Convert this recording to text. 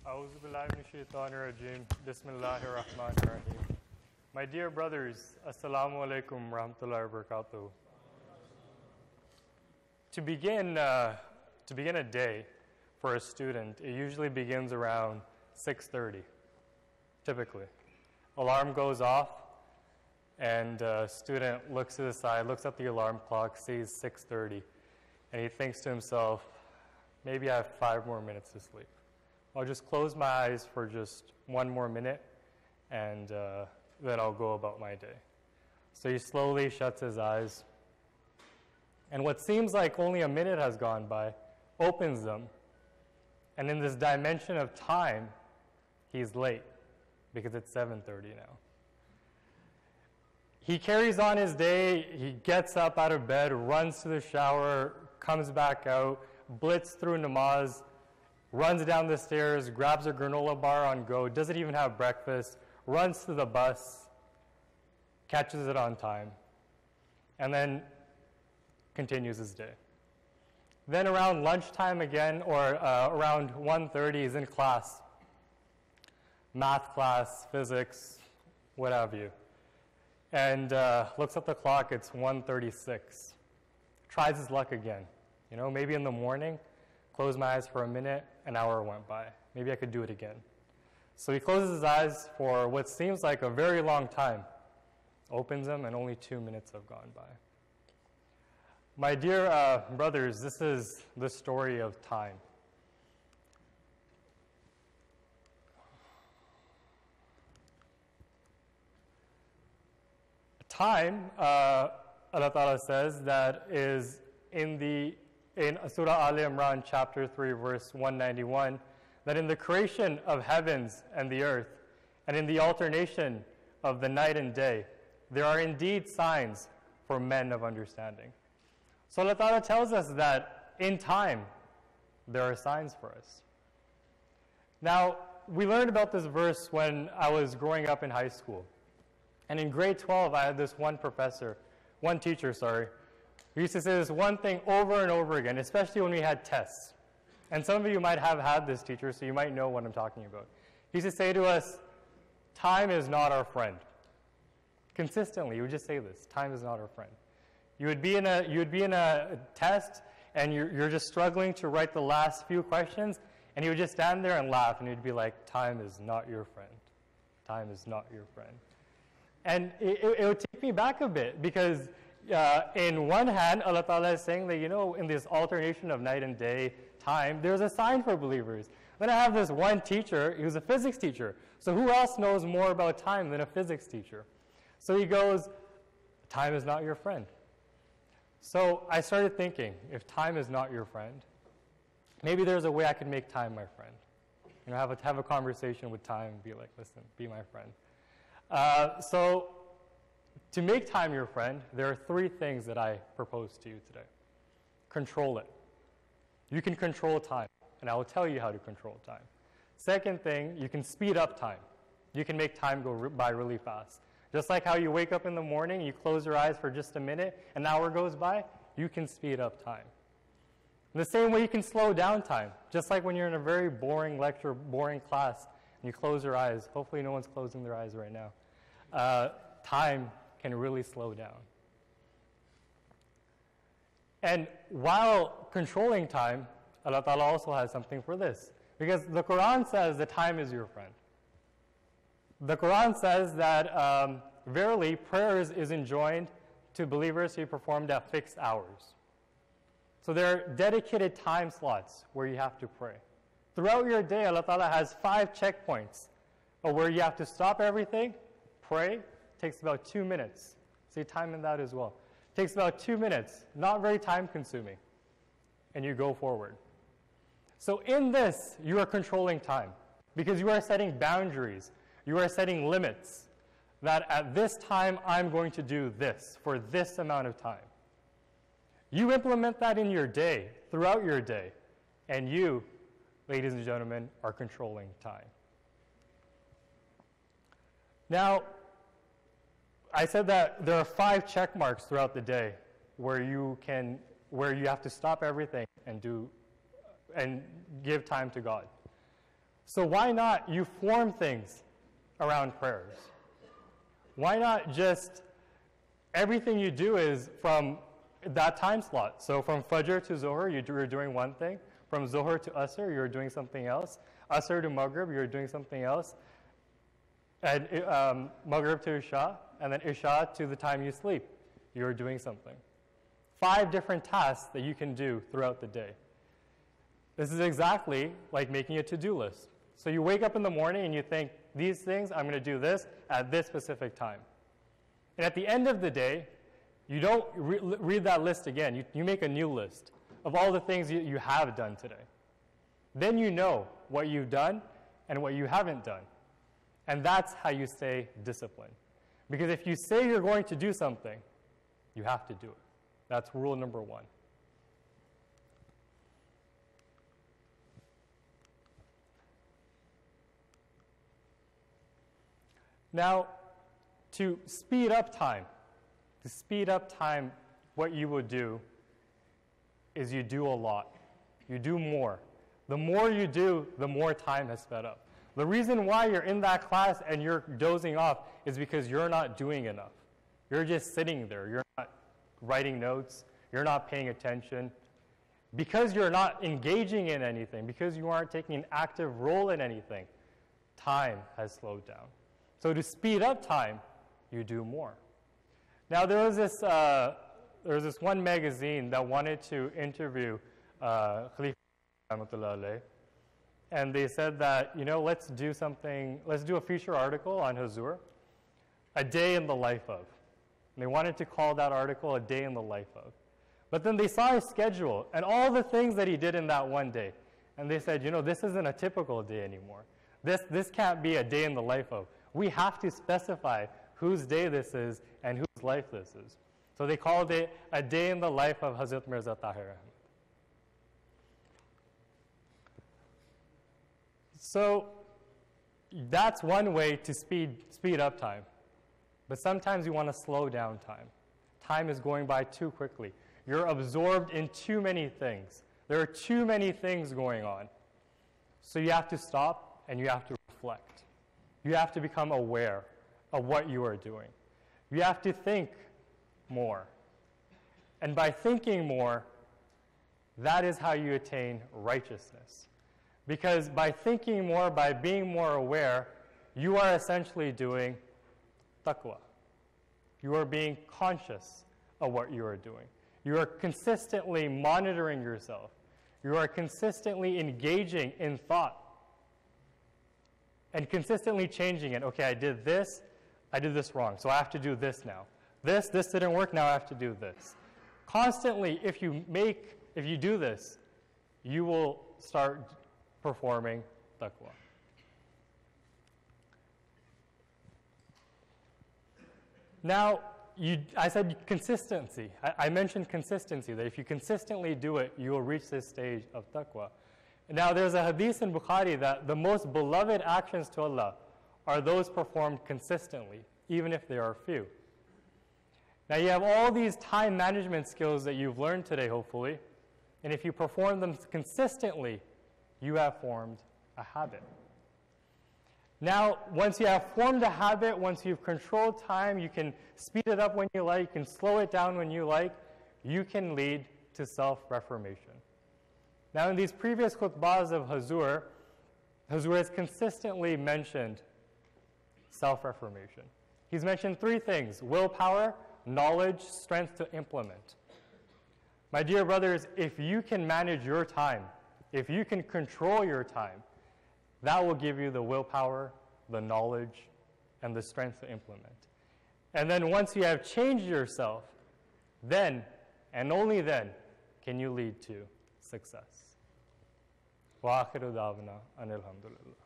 A'udhu billahi minash shaitanir rajeem. Bismillahir rahmanir rahim. My dear brothers, Assalamu alaikum rahmatullahi wa barakatuh. To begin a day for a student, it usually begins around 6:30, typically. Alarm goes off, and a student looks to the side, looks at the alarm clock, sees 6:30, and he thinks to himself, maybe I have 5 more minutes to sleep. I'll just close my eyes for just 1 more minute, and then I'll go about my day. So he slowly shuts his eyes, and what seems like only a minute has gone by, opens them, and in this dimension of time, he's late, because it's 7:30 now. He carries on his day, he gets up out of bed, runs to the shower, comes back out, blitz through namaz, runs down the stairs, grabs a granola bar on go, doesn't even have breakfast, runs to the bus, catches it on time, and then continues his day. Then around lunchtime again, or around 1:30, he's in class, math class, physics, what have you, and looks at the clock, it's 1:36. Tries his luck again. You know, maybe in the morning, close my eyes for a minute, an hour went by. Maybe I could do it again. So he closes his eyes for what seems like a very long time, opens them, and only 2 minutes have gone by. My dear brothers, this is the story of time. Time, Allah Ta'ala says, that is in Surah Al-Imran, chapter 3, verse 191, that in the creation of heavens and the earth, and in the alternation of the night and day, there are indeed signs for men of understanding. So Allah Ta'ala tells us that in time, there are signs for us. Now, we learned about this verse when I was growing up in high school. And in grade 12, I had this one teacher, who used to say this one thing over and over again, especially when we had tests. And some of you might have had this teacher, so you might know what I'm talking about. He used to say to us, time is not our friend. Consistently, he would just say this, time is not our friend. You would be in a test, and you're just struggling to write the last few questions, and he would just stand there and laugh, and he'd be like, time is not your friend. Time is not your friend. And it would take me back a bit, because in one hand, Allah Ta'ala is saying that, you know, in this alternation of night and day time, there's a sign for believers. Then I have this one teacher, he was a physics teacher. So who else knows more about time than a physics teacher? So he goes, time is not your friend. So I started thinking, if time is not your friend, maybe there's a way I could make time my friend. You know, have a conversation with time and be like, listen, be my friend. So to make time your friend, there are 3 things that I propose to you today. Control it. You can control time, and I will tell you how to control time. Second thing, you can speed up time. You can make time go by really fast. Just like how you wake up in the morning, you close your eyes for just a minute, an hour goes by, you can speed up time. In the same way, you can slow down time. Just like when you're in a very boring lecture, boring class, and you close your eyes. Hopefully no one's closing their eyes right now. Time can really slow down. And while controlling time, Allah Ta'ala also has something for this. Because the Quran says that time is your friend. The Quran says that verily prayers is enjoined to believers to be performed at fixed hours. So there are dedicated time slots where you have to pray. Throughout your day, Allah Ta'ala has 5 checkpoints where you have to stop everything, pray. Takes about 2 minutes. See time in that as well. Takes about 2 minutes, not very time consuming. And you go forward. So in this, you are controlling time because you are setting boundaries. You are setting limits that at this time, I'm going to do this for this amount of time. You implement that in your day, throughout your day, and you, ladies and gentlemen, are controlling time. Now, I said that there are 5 check marks throughout the day where you have to stop everything and give time to God. So why not you form things around prayers? Why not just everything you do is from that time slot? So from Fajr to Zohar, you're doing one thing. From Zohar to Asr, you're doing something else. Asr to Maghrib, you're doing something else. And Maghrib to Isha, and then Isha to the time you sleep, you're doing something. 5 different tasks that you can do throughout the day. This is exactly like making a to-do list. So you wake up in the morning and you think, these things, I'm going to do this at this specific time. And at the end of the day, you don't read that list again. You make a new list of all the things you have done today. Then you know what you've done and what you haven't done. And that's how you stay disciplined. Because if you say you're going to do something, you have to do it. That's rule number 1. Now, to speed up time, what you would do is you do a lot. You do more. The more you do, the more time has sped up. The reason why you're in that class and you're dozing off is because you're not doing enough. You're just sitting there. You're not writing notes. You're not paying attention. Because you're not engaging in anything, because you aren't taking an active role in anything, time has slowed down. So to speed up time, you do more. Now there was this one magazine that wanted to interview Khalifa Rahmatullah alayh, and they said that, let's do a feature article on Huzur, a day in the life of. And they wanted to call that article a day in the life of. But then they saw his schedule and all the things that he did in that one day. And they said, this isn't a typical day anymore. This can't be a day in the life of. We have to specify whose day this is and whose life this is. So they called it a day in the life of Hazrat Mirza Tahir Ahmad. So that's one way to speed up time. But sometimes you want to slow down time. Time is going by too quickly. You're absorbed in too many things. There are too many things going on. So you have to stop and you have to reflect. You have to become aware of what you are doing. You have to think more. And by thinking more, that is how you attain righteousness. Because by thinking more, by being more aware, you are essentially doing taqwa. You are being conscious of what you are doing. You are consistently monitoring yourself. You are consistently engaging in thought and consistently changing it. Okay, I did this wrong, so I have to do this now. This didn't work, now I have to do this. Constantly, if you do this, you will start performing taqwa. Now, I said consistency. I mentioned consistency, that if you consistently do it, you will reach this stage of taqwa. Now, there's a hadith in Bukhari that the most beloved actions to Allah are those performed consistently, even if they are few. Now, you have all these time management skills that you've learned today, hopefully, and if you perform them consistently, you have formed a habit. Now, once you have formed a habit, once you've controlled time, you can speed it up when you like, you can slow it down when you like, you can lead to self-reformation. Now, in these previous khutbahs of Huzur has consistently mentioned self-reformation. He's mentioned 3 things: willpower, knowledge, strength to implement. My dear brothers, if you can manage your time, if you can control your time, that will give you the willpower, the knowledge, and the strength to implement. And then once you have changed yourself, then, and only then, can you lead to success. Wa akhiru da'wana anil hamdulillah.